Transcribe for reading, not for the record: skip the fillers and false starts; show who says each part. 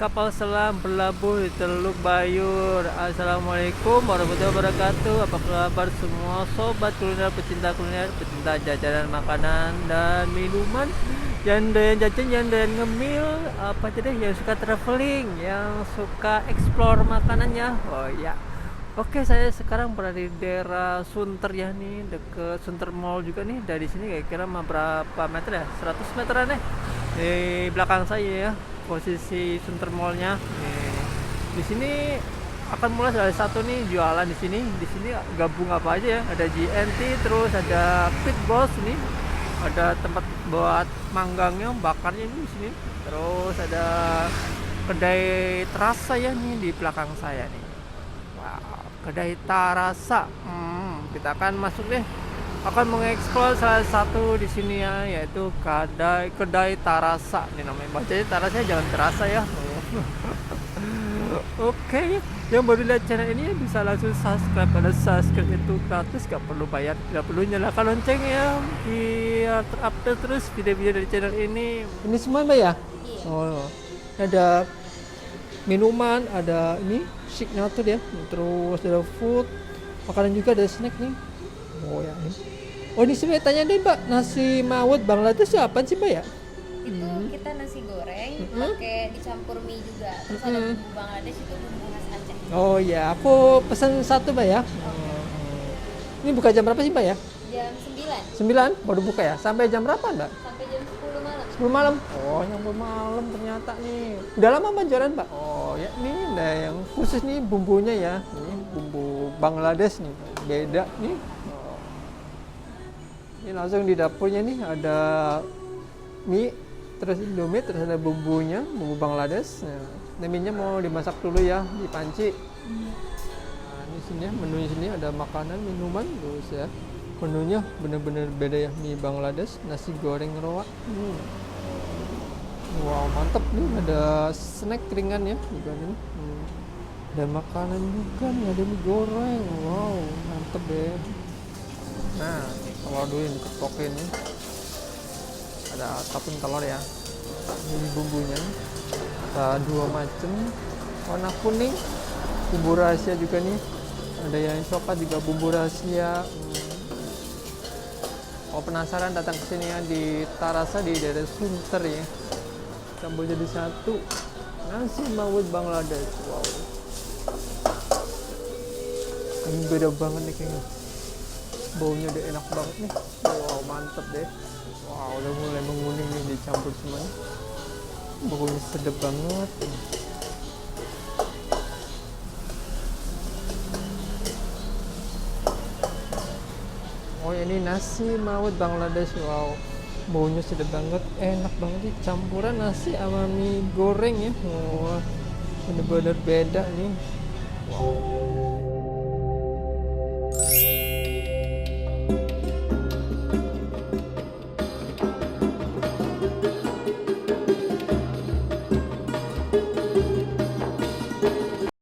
Speaker 1: kapal selam berlabuh di Teluk Bayur. Assalamualaikum warahmatullahi wabarakatuh. Apa kabar semua sobat kuliner, pecinta jajanan makanan dan minuman, yang doyan jajan, yang doyan ngemil, apa aja deh, yang suka traveling, yang suka explore makanannya. Oh ya. Oke, saya sekarang berada di daerah Sunter ya nih, deket Sunter Mall juga nih. Dari sini kira-kira berapa meter ya? 100 meteran ya. Di belakang saya ya, posisi Sunter Mall-nya. Nih, di sini akan mulai dari satu nih jualan di sini. Di sini gabung apa aja ya? Ada GNT, terus ada Pit Boss nih. Ada tempat buat manggangnya, bakarnya ini di sini. Terus ada kedai terasa ya nih di belakang saya nih. Kedai Tarasa. Kita akan masuk deh. Akan mengeksplor salah satu di sini ya, yaitu kedai Tarasa. Ini namanya bacanya Tarasa, jangan terasa ya. Oke, yang baru lihat channel ini bisa langsung subscribe. Pada subscribe itu gratis, gak perlu bayar, tidak perlu nyalakan lonceng ya, biar terupdate terus video-video dari channel ini. Ini semua Mbak ya? Iya. Oh, ada minuman, ada ini signature ya, terus ada food, makanan juga, ada snack nih. Oh ya ini. Oh ini sih tanya deh Mbak, nasi mawut Bangladesh itu apa sih Mbak ya?
Speaker 2: Itu kita nasi goreng pakai dicampur mie juga. Terus ada bumbu Bangladesh, itu bumbu khas Aceh.
Speaker 1: Oh ya, aku pesan satu Mbak ya. Ini buka jam berapa sih Mbak ya?
Speaker 2: Jam
Speaker 1: 9 baru buka ya? Sampai jam berapa Mbak?
Speaker 2: sampai jam 10 malam.
Speaker 1: 10 malam? Oh nyampe malam ternyata nih. Udah lama Mbak jualan Mbak? Oh ya, ini ada yang khusus nih bumbunya ya. Ini bumbu Bangladesh nih, beda nih. Oh. Ini langsung di dapurnya nih, ada mie, terus Indomie, terus ada bumbunya, bumbu Bangladesh. Nah, minyak mau dimasak dulu ya di panci. Nah, ini sini menunya, sini ada makanan, minuman, terus ya. Menunya bener-bener beda ya, mie Bangladesh, nasi goreng rawa. Wow, mantep nih, ada snack ringan ya juga nih. Ada makanan juga nih, ada mie goreng. Wow, mantep deh. Nah, telur dulu yang diketokin nih. Ada tapung telur ya. Ini bumbunya. Ada 2 macam. Warna kuning, bumbu rahasia juga nih. Ada yang coklat juga bumbu rahasia. Oh, penasaran datang ke sini ya, di Tarasa di daerah Sunter ya. Campur jadi satu. Nasi mawut Bangladesh. Wow. Ini beda banget nih kayaknya. Baunya udah enak banget nih. Wow, mantep deh. Wow, udah mulai menguning nih, dicampur semuanya. Baunya sedap banget. Oh ini nasi mawut Bangladesh. Wow, baunya sedap banget, enak banget nih, campuran nasi sama mie goreng ya. Wah, bener-bener beda nih. Wow.